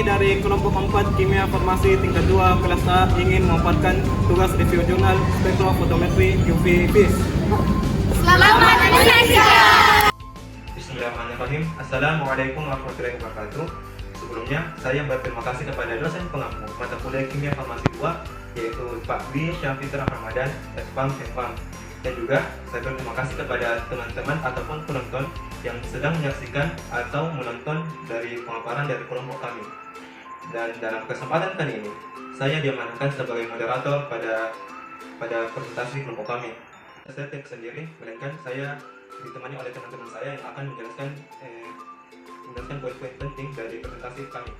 Kami dari kelompok 4 Kimia Farmasi tingkat 2 kelas A ingin memaparkan tugas review jurnal Spektrofotometri UV Vis. Selamat menyaksikan. Bismillahirrahmanirrahim. Assalamualaikum warahmatullahi wabarakatuh. Sebelumnya, saya berterima kasih kepada dosen pengampu mata kuliah Kimia Farmasi 2, yaitu Pak Dwi Syafitra Ramadan, Ekpam Kempam. Dan juga saya berterima kasih kepada teman-teman ataupun penonton yang sedang menyaksikan atau menonton dari pemaparan dari kelompok kami. Dan dalam kesempatan kali ini, saya diamanahkan sebagai moderator pada presentasi kelompok kami. Saya tidak sendiri, melainkan saya ditemani oleh teman-teman saya yang akan menjelaskan poin-poin penting dari presentasi kami.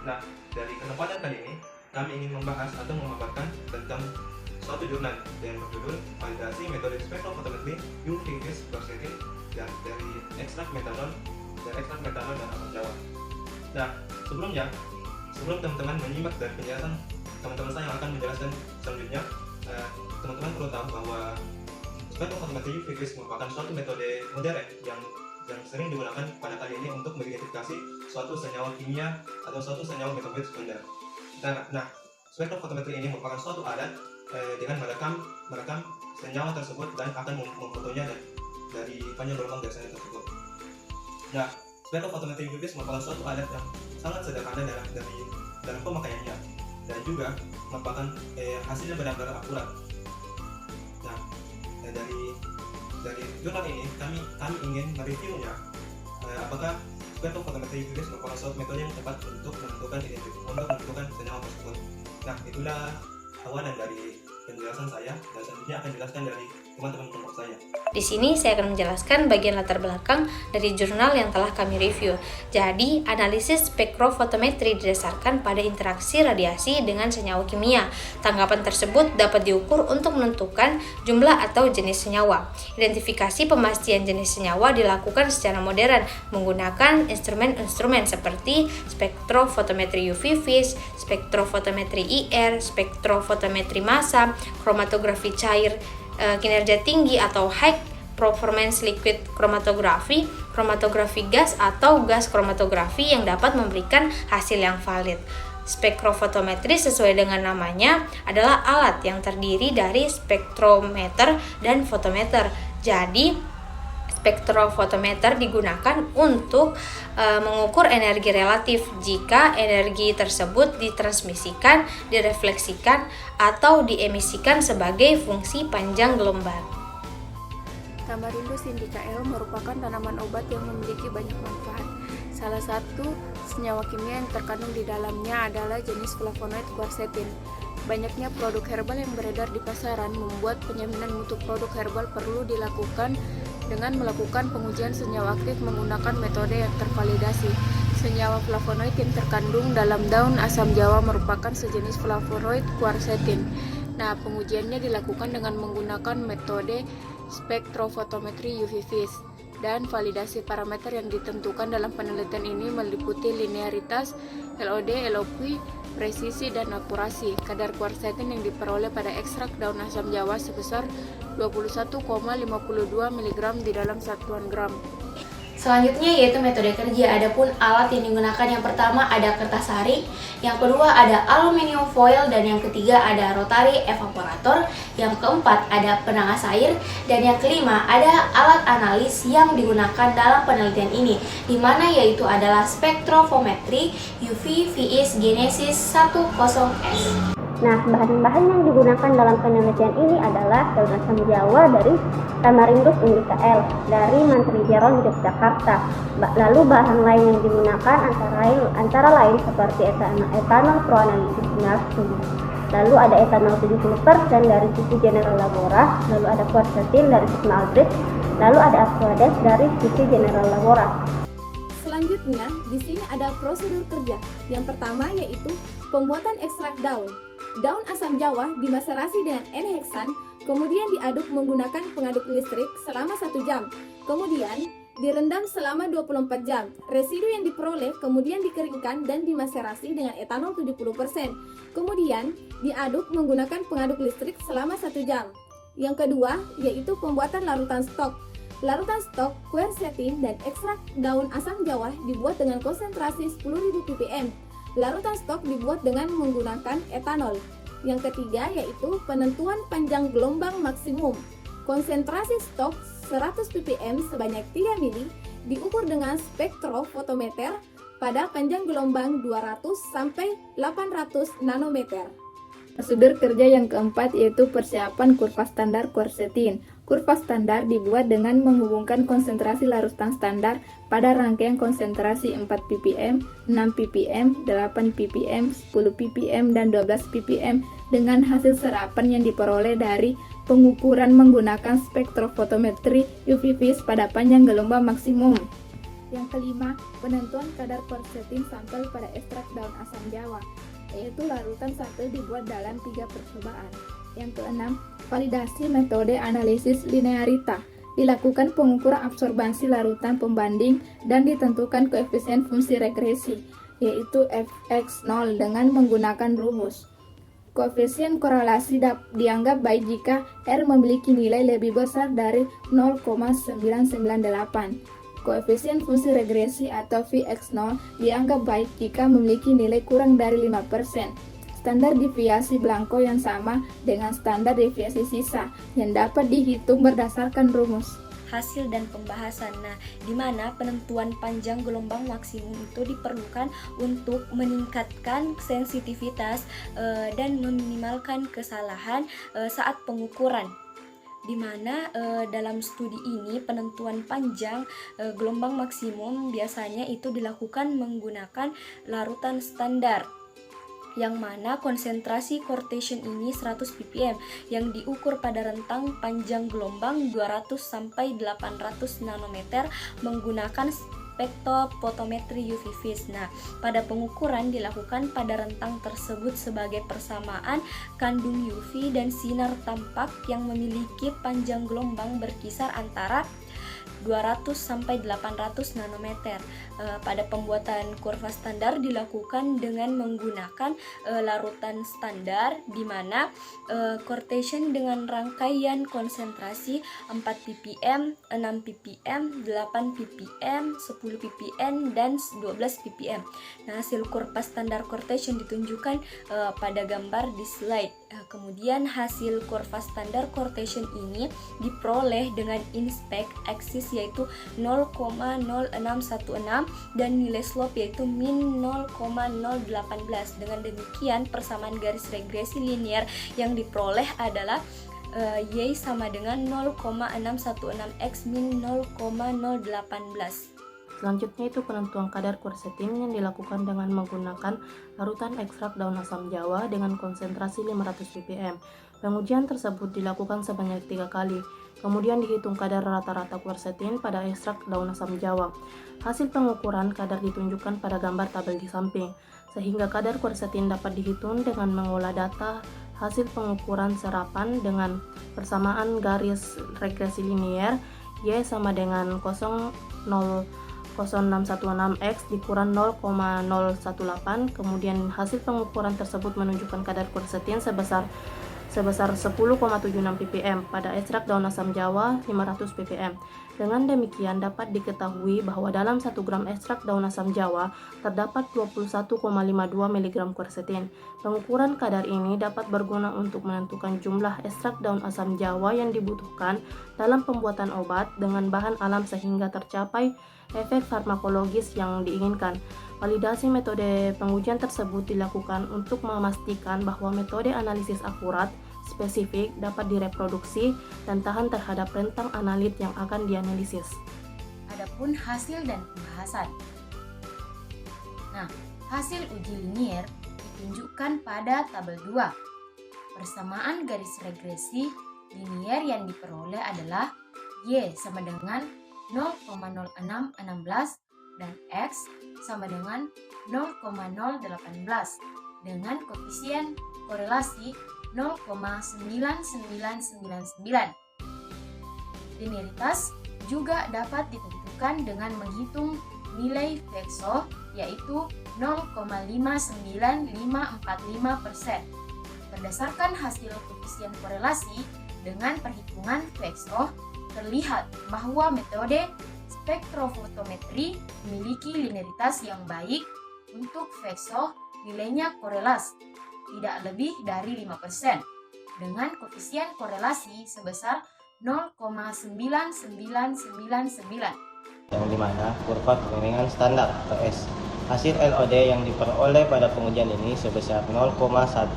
Nah, dari kesempatan kali ini, kami ingin membahas atau memaparkan tentang suatu jurnal yang berjudul Validasi Metode Spektrofotometri UV Vis Quercetin dan dari ekstrak metanol dan asam jawa. Nah, sebelum teman-teman menyimak dari penjelasan teman-teman saya yang akan menjelaskan selanjutnya, teman-teman perlu tahu bahwa spektrofotometri UV Vis merupakan suatu metode modern yang sering digunakan pada kali ini untuk mengidentifikasi suatu senyawa kimia atau suatu senyawa metabolit sekunder. Nah, spektrofotometri ini merupakan suatu alat dengan merekam senyawa tersebut dan akan memfotonya dari panjang gelombang dari senyawa tersebut. Nah, spektrofotometri UV Vis merupakan suatu alat yang sangat sederhana dalam pemakaiannya dan juga merupakan hasilnya benar-benar akurat. Nah, dari jurnal ini kami ingin mereviewnya apakah spektrofotometri UV Vis merupakan suatu metode yang tepat untuk menentukan senyawa tersebut. Nah, itulah awalan dari penjelasan saya dan selanjutnya akan dijelaskan dari teman-teman kelompok saya. Di sini saya akan menjelaskan bagian latar belakang dari jurnal yang telah kami review. Jadi, analisis spektrofotometri didasarkan pada interaksi radiasi dengan senyawa kimia. Tanggapan tersebut dapat diukur untuk menentukan jumlah atau jenis senyawa. Identifikasi pemastian jenis senyawa dilakukan secara modern menggunakan instrumen-instrumen seperti spektrofotometri UV Vis, spektrofotometri IR, spektrofotometri massa, kromatografi cair kinerja tinggi atau high performance liquid chromatography, kromatografi gas atau gas kromatografi yang dapat memberikan hasil yang valid. Spektrofotometri sesuai dengan namanya adalah alat yang terdiri dari spektrometer dan fotometer. Jadi, spektrofotometer digunakan untuk mengukur energi relatif jika energi tersebut ditransmisikan, direfleksikan, atau diemisikan sebagai fungsi panjang gelombang. Tamarindus indica L merupakan tanaman obat yang memiliki banyak manfaat. Salah satu senyawa kimia yang terkandung di dalamnya adalah jenis flavonoid quercetin. Banyaknya produk herbal yang beredar di pasaran membuat penjaminan mutu produk herbal perlu dilakukan dengan melakukan pengujian senyawa aktif menggunakan metode yang tervalidasi. Senyawa flavonoid yang terkandung dalam daun asam jawa merupakan sejenis flavonoid quercetin. Nah, pengujiannya dilakukan dengan menggunakan metode spektrofotometri UV Vis dan validasi parameter yang ditentukan dalam penelitian ini meliputi linearitas, LOD, LOQ, presisi, dan akurasi. Kadar quercetin yang diperoleh pada ekstrak daun asam jawa sebesar 21,52 mg di dalam satuan gram. Selanjutnya yaitu metode kerja. Adapun alat yang digunakan yang pertama ada kertas saring, yang kedua ada aluminium foil, dan yang ketiga ada rotary evaporator, yang keempat ada penagas air, dan yang kelima ada alat analis yang digunakan dalam penelitian ini, di mana yaitu adalah spektrofometri UV Vis Genesis 10S. Nah, bahan-bahan yang digunakan dalam penelitian ini adalah daun asam jawa dari Tamarindus indica L dari Mantri Jeron, Yogyakarta. Lalu bahan lain yang digunakan antara lain seperti etanol proanalisis 9. Lalu ada etanol 70% dari susu General Labora, lalu ada quercetin dari Sigma Aldrich, lalu ada Aquades dari susu General Labora. Selanjutnya, di sini ada prosedur kerja. Yang pertama yaitu pembuatan ekstrak daun. Daun asam jawa dimaserasi dengan N-heksan, kemudian diaduk menggunakan pengaduk listrik selama 1 jam. Kemudian direndam selama 24 jam. Residu yang diperoleh kemudian dikeringkan dan dimaserasi dengan etanol 70%. Kemudian diaduk menggunakan pengaduk listrik selama 1 jam. Yang kedua yaitu pembuatan larutan stok. Larutan stok, quercetin, dan ekstrak daun asam jawa dibuat dengan konsentrasi 10.000 ppm. larutan stok dibuat dengan menggunakan etanol. Yang ketiga yaitu penentuan panjang gelombang maksimum. Konsentrasi stok 100 ppm sebanyak 3 mili diukur dengan spektrofotometer pada panjang gelombang 200 sampai 800 nanometer. Prosedur kerja yang keempat yaitu persiapan kurva standar quercetin. Kurva standar dibuat dengan menghubungkan konsentrasi larutan standar pada rangkaian konsentrasi 4 ppm, 6 ppm, 8 ppm, 10 ppm, dan 12 ppm dengan hasil serapan yang diperoleh dari pengukuran menggunakan spektrofotometri UV vis pada panjang gelombang maksimum. Yang kelima, penentuan kadar quercetin sampel pada ekstrak daun asam jawa, yaitu larutan sampel dibuat dalam 3 percobaan. Yang keenam, validasi metode analisis linearita. Dilakukan pengukuran absorbansi larutan pembanding dan ditentukan koefisien fungsi regresi, yaitu Fx0 dengan menggunakan rumus. Koefisien korelasi dianggap baik jika R memiliki nilai lebih besar dari 0,998. Koefisien fungsi regresi atau Vx0 dianggap baik jika memiliki nilai kurang dari 5%. Standar deviasi Blanco yang sama dengan standar deviasi sisa yang dapat dihitung berdasarkan rumus. Hasil dan pembahasan. Nah, di mana penentuan panjang gelombang maksimum itu diperlukan untuk meningkatkan sensitivitas dan meminimalkan kesalahan saat pengukuran. Di mana dalam studi ini penentuan panjang gelombang maksimum biasanya itu dilakukan menggunakan larutan standar, yang mana konsentrasi quotation ini 100 ppm yang diukur pada rentang panjang gelombang 200 sampai 800 nanometer menggunakan spektrofotometri UV vis. Nah, pada pengukuran dilakukan pada rentang tersebut sebagai persamaan kandung UV dan sinar tampak yang memiliki panjang gelombang berkisar antara 200 sampai 800 nanometer. Pada pembuatan kurva standar dilakukan dengan menggunakan larutan standar, di mana quotation dengan rangkaian konsentrasi 4 ppm, 6 ppm, 8 ppm, 10 ppm, dan 12 ppm. Nah, hasil kurva standar quotation ditunjukkan pada gambar di slide. Kemudian hasil kurva standar quotation ini diperoleh dengan inspect axis yaitu 0,0616 dan nilai slope yaitu min 0,018. Dengan demikian persamaan garis regresi linear yang diperoleh adalah Y sama dengan 0,616 x min 0,018. Selanjutnya itu penentuan kadar quercetin yang dilakukan dengan menggunakan larutan ekstrak daun asam jawa dengan konsentrasi 500 ppm. Pengujian tersebut dilakukan sebanyak 3 kali. Kemudian dihitung kadar rata-rata quercetin pada ekstrak daun asam jawa. Hasil pengukuran kadar ditunjukkan pada gambar tabel di samping, sehingga kadar quercetin dapat dihitung dengan mengolah data hasil pengukuran serapan dengan persamaan garis regresi linear Y sama dengan 0,0616x dikurang 0,018. Kemudian hasil pengukuran tersebut menunjukkan kadar quercetin sebesar 10,76 ppm pada ekstrak daun asam jawa 500 ppm. Dengan demikian dapat diketahui bahwa dalam 1 gram ekstrak daun asam jawa terdapat 21,52 mg quercetin. Pengukuran kadar ini dapat berguna untuk menentukan jumlah ekstrak daun asam jawa yang dibutuhkan dalam pembuatan obat dengan bahan alam sehingga tercapai efek farmakologis yang diinginkan. Validasi metode pengujian tersebut dilakukan untuk memastikan bahwa metode analisis akurat, spesifik, dapat direproduksi, dan tahan terhadap rentang analit yang akan dianalisis. Adapun hasil dan pembahasan. Nah, hasil uji linier ditunjukkan pada tabel 2. Persamaan garis regresi linier yang diperoleh adalah Y sama dengan 0,0616 dan X sama dengan 0,018 dengan koefisien korelasi 0,9999. Linearitas juga dapat ditentukan dengan menghitung nilai Vx0 yaitu 0,59545%. Berdasarkan hasil koefisien korelasi dengan perhitungan Vx0, terlihat bahwa metode spektrofotometri memiliki linearitas yang baik Untuk VSO, nilainya korelas, tidak lebih dari 5%, dengan koefisien korelasi sebesar 0,99999. Yang dimana kurva kemiringan standar atau S. Hasil LOD yang diperoleh pada pengujian ini sebesar 0,1515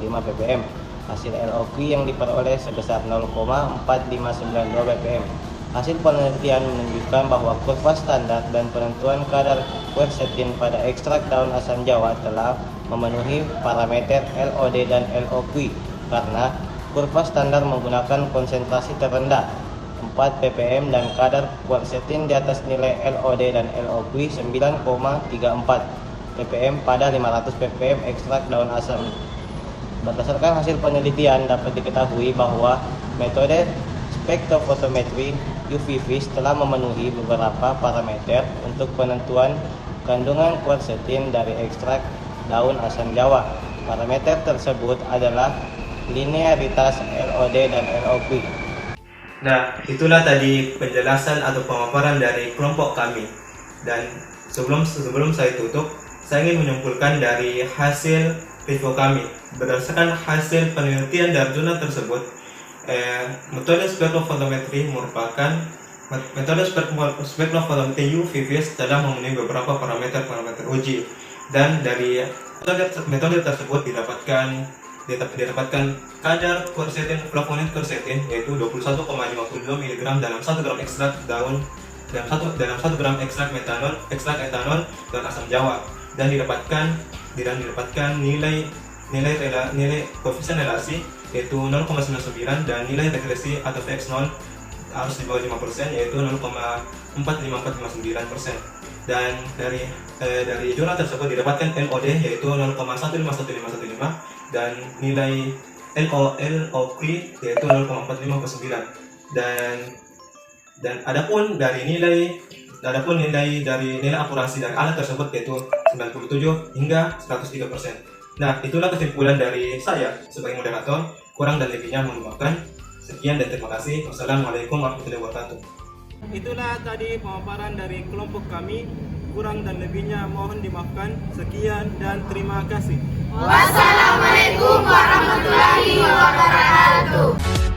ppm. Hasil LOQ yang diperoleh sebesar 0,4592 ppm. Hasil penelitian menunjukkan bahwa kurva standar dan penentuan kadar quercetin pada ekstrak daun asam jawa telah memenuhi parameter LOD dan LOQ karena kurva standar menggunakan konsentrasi terendah 4 ppm dan kadar quercetin di atas nilai LOD dan LOQ 9,34 ppm pada 500 ppm ekstrak daun asam. Berdasarkan hasil penelitian dapat diketahui bahwa metode spektrofotometri UV-Vis telah memenuhi beberapa parameter untuk penentuan kandungan quercetin dari ekstrak daun asam jawa. Parameter tersebut adalah linearitas LOD dan LOQ. Nah, itulah tadi penjelasan atau pemaparan dari kelompok kami. Dan sebelum saya tutup, saya ingin menyimpulkan dari hasil review kami. Berdasarkan hasil penelitian dari jurnal tersebut, metode spektrofotometri merupakan metode spektrofotometri UV-Vis telah memenuhi beberapa parameter uji, dan dari metode tersebut didapatkan kadar quercetin flavonoid quercetin yaitu 21,52 mg dalam 1 gram ekstrak daun dalam 1 gram ekstrak etanol dan asam jawa, dan didapatkan nilai koefisien relasi yaitu 0,99 dan nilai regresi atau Vx0 harus di bawah 5% yaitu 0,45459%. Dan dari jurnal tersebut didapatkan LOD yaitu 0,151515 dan nilai LOQ yaitu 0,4509. Dan adapun nilai akurasi dari alat tersebut yaitu 97 hingga 103%. Nah, itulah kesimpulan dari saya sebagai moderator. Kurang dan lebihnya mohon dimaafkan. Sekian dan terima kasih. Wassalamualaikum warahmatullahi wabarakatuh. Itulah tadi pemaparan dari kelompok kami. Kurang dan lebihnya mohon dimaafkan. Sekian dan terima kasih. Wassalamualaikum warahmatullahi wabarakatuh.